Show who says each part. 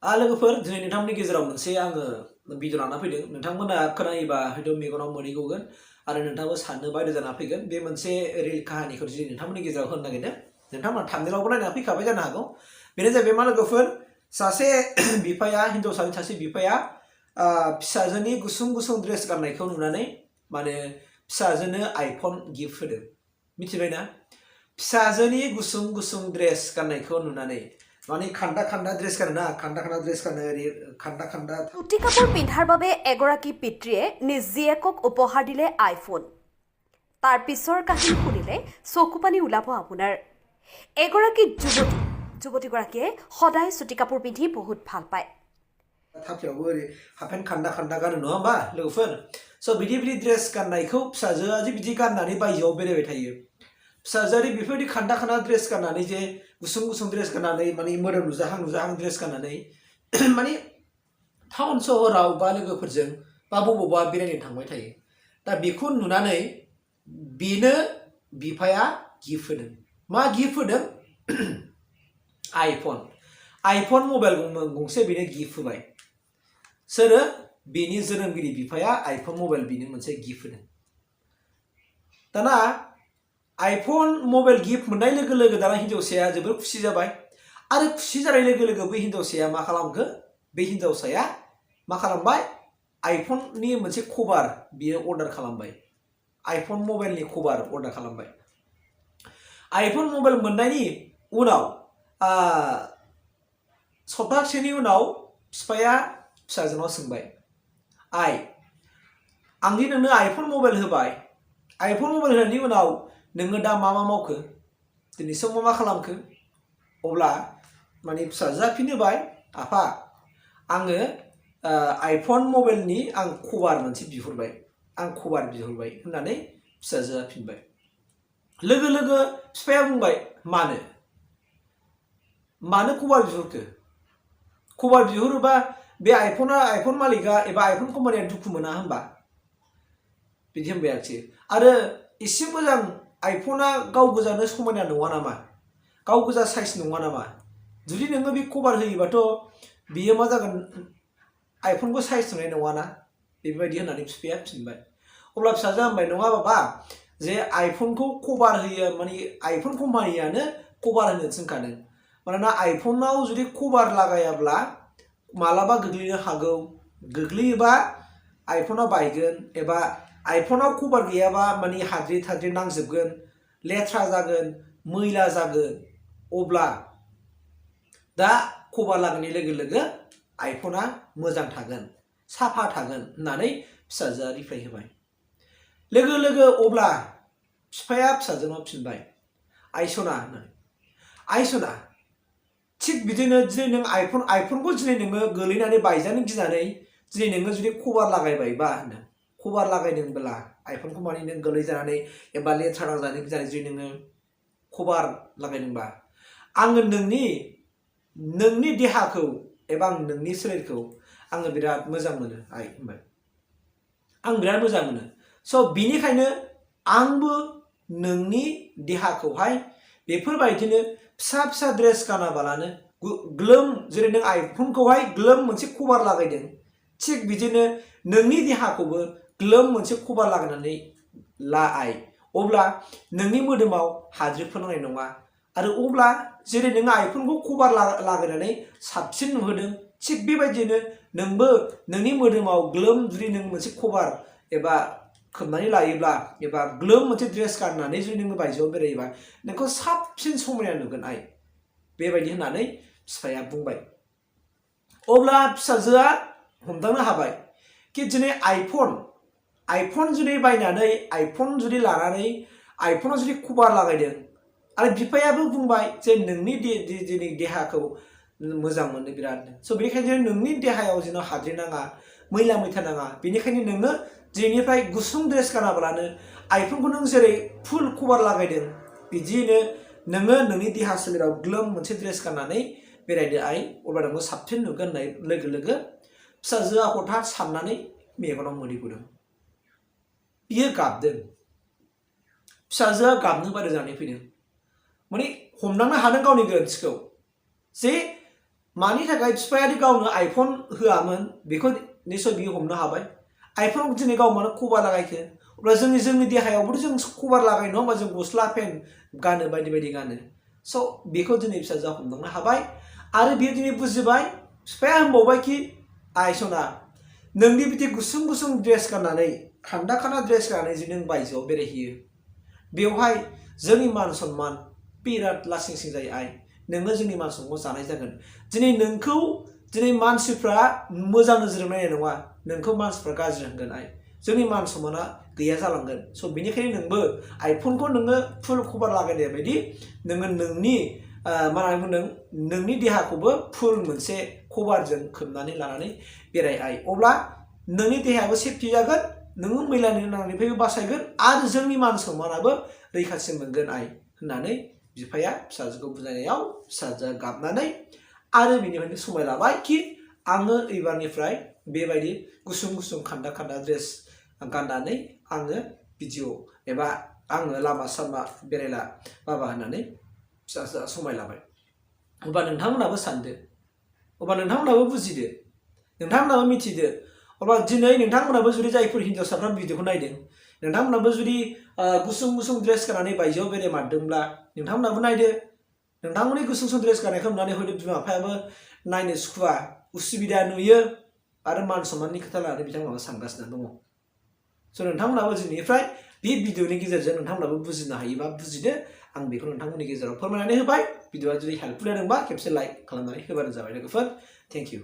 Speaker 1: लोगोफोर दिनै नोंथांमोननि गेजेराव मोनसे आङो भिडिअ लाना फैदों। नोंथांमोना खोनायोबा हयथ' मेगनाव मोदै गगोन आरो नोंथाङाबो साननो बायद' जाना फैगोन। बे मोनसे रिल काहानिखौ दिनै नोंथांमोननि गेजेराव होनो नागिरदों। नोंथांमोना थाम्बनेइलावबो नायना फैखाबाय जानो हागौ। बेनो जाहैबाय मा लोगोफोर, सासे बिफाया, हिनजावसानि सासे बिफाया फिसाजोनि गुसुं गुसुं ड्रेस गाननायखौ नुनानै माने फिसाजोनो आइफन गिफ्ट होदों। मिथिबायना? फिसाजोनि गुसुं गुसुं ड्रेस गाननायखौ नुनानै মানে খান্ডা খান্ডা ড্রেস কানে না, খান্ডা খান্ডা ড্রেস কানে, খান্ডা খান্ডা
Speaker 2: চুটি কাপোৰ পিন্ধাৰ বাবে এগৰাকী পিতৃয়ে নিজ জীয়েকক উপহাৰ দিলে আইফোন। তাৰ পিছৰ কাহিনী শুনিলে চকুপানী ওলাব আপোনাৰ। এগৰাকী যুৱতীগৰাকীয়ে সদায় চুটি কাপোৰ পিন্ধি বহুত ভাল পায়।
Speaker 1: थाफ्लियावबो ओरै हाफेन खान्दा खान्दा गानो नङा होमबा लोगोफोर? स' बिदि बिदि ड्रेस गाननायखौ फिसाजोआ जे बिदि गाननानै बायजोआव बेरायबाय थायो। फिसाजोआरि बेफोरबायदि खान्दा खान्दा ड्रेस गाननानै जे गुसुं गुसुं ड्रेस गाननानै माने मोदोम नुजाहां नुजाहां ड्रेस गाननानै माने टाउन सहराव बा लोगोफोरजों बा बबावबा बेरायनो थांबाय थायो। दा बेखौ नुनानै बेनो बिफाया गिफ्ट होदों। मा गिफ्ट होदों? आइफन मबाइल गंसे बेनो गिफ्ट होबाय। सोरो? बेनि जोनोमगिरि बिफाया आइफन मबाइल बेनो मोनसे गिफ्ट होदों। दाना आइफन मबाइल गिफ्ट मोननाय लोगो लोगो दाना हिनजावसाया जोबोर खुसि जाबाय आरो खुसि जानाय लोगो लोगो बै हिनजावसाया मा खालामखो? बे हिनजावसाया मा खालामबाय? आइफननि मोनसे कभार बियो अर्डार खालामबाय। आइफन मबाइलनि कभार अर्डार खालामबाय। आइफन मबाइल मोननायनि उनाव सप्तासेनि उनाव बिफाया फिसाजोनाव सोंबाय, आइ, आंदि नोंनो आइफन मबाइल होबाय, आइफन मबाइल होनायनि उनाव नोङो दा मा मा मावखो? दिनैसिम मा खालामखो? अब्ला माने फिसाजोआ फिन होबाय, आफा, आङो आइफन मबाइलनि आं कभार मोनसे बिहरबाय, आं कभार बिहरबाय होननानै फिसाजोआ फिनबाय। लोगो लोगो बिफाया बुंबाय, मानो? मानो कभार बिहरखो? कभार बिहरोबा बे आइफन मालिका एबा आइफन कम्पानिया दुखु मोना होनबा? बिदि होनबाय आरोखि। आरो एसे मोजां आइफना गाव गोजानो समायना नङा नामा? गाव गोजा साइज नङा नामा? जुदि नोङो बे कभार होयोबाथ' बियो मा जागोन? आइफनबो साइज नुनाय नङाना? बेबायदि होननानै बिफाया फिनबाय। अब्ला फिसाजोआ होनबाय, नङा बाबा, जे आइफनखौ कभार होयो माने आइफन कम्पानियानो कभार होनो थिनखादों। मानोना आइफनाव जुदि कभार लागायाब्ला मालाबा गोग्लैनो हागौ। गोग्लैयोबा आइफना बायगोन एबा आइफनाव कभार गैयाबा माने हाद्रि थाद्रि नांजोबगोन, लेथ्रा जागोन, मैला जागोन। अब्ला दा कभार लागायनाय लोगो लोगो आइफना मोजां थागोन, साफा थागोन होननानै फिसाजोआ रिप्लाइ होबाय। लोगो लोगो अब्ला बिफाया फिसाजोनाव फिनबाय, आइसना होननानै, आइसना, थिग बिदिनो दिनै नों आइफनखौ दिनै नोङो गोलैनानै बायजानो गिनानै दिनै नोङो जुदि कभार लागायबायबा होनदों, कभार लागायदोंब्ला आइफनखौ माने नों गोलैजानानै एबा लेथ्रा नांजानो गिनानै जुदि नोङो कभार लागायदोंबा, आङो नोंनि देहाखौ एबा आं नोंनि सोलेरखौ आङो बिराद मोजां मोनो आइ होनबाय। आं बिराद मोजां मोनो। स' बिनिखायनो आंबो नोंनि देहाखौहाय बेफोरबायदिनो फिसा फिसा ड्रेस गानाबालानो ग्लोम, जेरै नों आइफनखौहाय ग्लोम मोनसे कभार लागायदों, थिग बिदिनो नोंनि देहाखौबो ग्लोम मोनसे कभार लागायनानै ला आइ। अब्ला नोंनि मोदोमाव हाद्रिफोर नांनाय नङा। आरो अब्ला जेरै नोङो आइफनखौ कभार लागायनानै साबसिन नुहोदों, थिग बेबायदिनो नोंबो नोंनि मोदोमाव ग्लोम जुदि नों मोनसे कभार एबा खोबनानै लायोब्ला एबा ग्लोम मोनसे ड्रेस गाननानै जुदि नोङो बायजोआव बेरायोबा नोंखौ साबसिन समायना नुगोन आइ। बेबायदि होननानै बिफाया बुंबाय। अब्ला फिसाजोआ हमदांनो हाबाय कि दिनै आइफन जुदि बायनानै, आइफन जुदि लानानै आइफनाव जुदि कभार लागायदों आरो बिफायाबो बुंबाय जे नोंनि दिनै देहाखौ मोजां मोनो बिरादनो। स' बेनिखायनो नोंनि देहायाव जेन' हाद्रि नाङा, मैला मैथा नाङा, बेनिखायनो नोंनो दिनैनिफ्राय गुसुं ड्रेस गानाब्लानो आइफनखौ नों जेरै फुल कभार लागायदों बिदियैनो नोङो नोंनि देहा सोलेराव ग्लोम मोनसे ड्रेस गाननानै बेरायदो आइ, अब्ला नोङो साबसिन नुगोन होननाय लोगो लोगो फिसाजोआ हठाৎ साननानै मेगनाव मोदै गदों। बियो गाबदों। फिसाजोआ गाबनो बायद' जानानै फैदों। माने हमदांनो हादों गावनि गोरोन्थिखौ, जे मानि थाखाय बिफायादि गावनो आइफन होआमोन बेखौ निसय बियो हमनो हाबाय आइफन दिनै गाव मानो कभार लागायखो अब्ला जोंनि देहायावबोथ' जों कभार लागायो नङा होमबा जों गस्ला पेन्ट गानो बायदि बायदि गानो स' बेखौ दिनै फिसाजोआ हमदांनो हाबाय आरो बियो दिनै बुजिबाय बिफाया होनबावबाय कि आइसना नोंनि बिदि गुसुं गुसुं ड्रेस गाननानै खान्दा खान्दा ड्रेस गाननानै जुदि नों बायजोआव बेरायहैयो बेवहाय जोंनि मान सन्मान बिराद लासिं सिं जायो आइ नोङो जोंनि मान सन्मानखौ जानाय जागोन दिनै नोंखौ दिनै मानसिफ्रा मोजां नोजोरजों नायनाय नङा नोंखौ मानसिफ्रा गाज्रि होनगोन आइ जोंनि मान सन्माना गैया जालांगोन स' बेनिखायनो नोंबो आइफनखौ नोङो फुल कभार लागायनाय बायदि नोङो नोंनि मा होननानै बुंदों नोंनि देहाखौबो फुल मोनसे कभारजों खोबनानै लानानै बेराय आइ अब्ला नोंनि देहायाबो सेफटि जागोन नोङो मैलानि नांनायनिफ्रायबो बासायगोन आरो जोंनि मान सन्मानाबो रैखाथि मोनगोन आइ होननानै बिफाया फिसाजोखौ बुजायनायाव फिसाजोआ गाबनानै आरो बेनिफ्रायनो समाय लाबाय कि आङो एबारनिफ्राय बेबायदि गुसुं गुसुं खान्दा खान्दा ड्रेस गाननानै आङो भिडिअ एबा आङो लामा सामा बेरायला बाबा होननानै फिसाजोआ समाय लाबाय अब्ला नोंथांमोनाबो सानदो अब्ला नोंथांमोनाबो बुजिदो नोंथांमोनाबो मिथिदो अब्ला दिनै नोंथांमोनाबो जुदि जायफोर हिन्जावसाफ्रा भिडिअखौ नायदों नोंथांमोनाबो जुदि गुसुं गुसुं ड्रेस गाननानै बायजोआव बेरायमारदोंब्ला नोंथांमोनाबो नायदो नोंथांमोननि गुसुं गुसुं ड्रेस गाननायखौ नुनानै हयथ' बिमा बिफायाबो नायनो सुखुवा उसुबिदा नुयो आरो मान सन्माननि खोथा लानानै बिथांमोनाबो सानगासिनो दङ स' नोंथांमोनाबो दिनैनिफ्राय बे भिडिअनि गेजेरजों नोंथांमोनाबो बुजिनो हायोबा बुजिदो आं बेखौ नोंथांमोननि गेजेराव फोरमायनानै होबाय भिडिअआ जुदि हेल्पफुल जादोंबा खेबसे लाइक खालामनानै होबानो जाबाय लोगोफोर थेंक इउ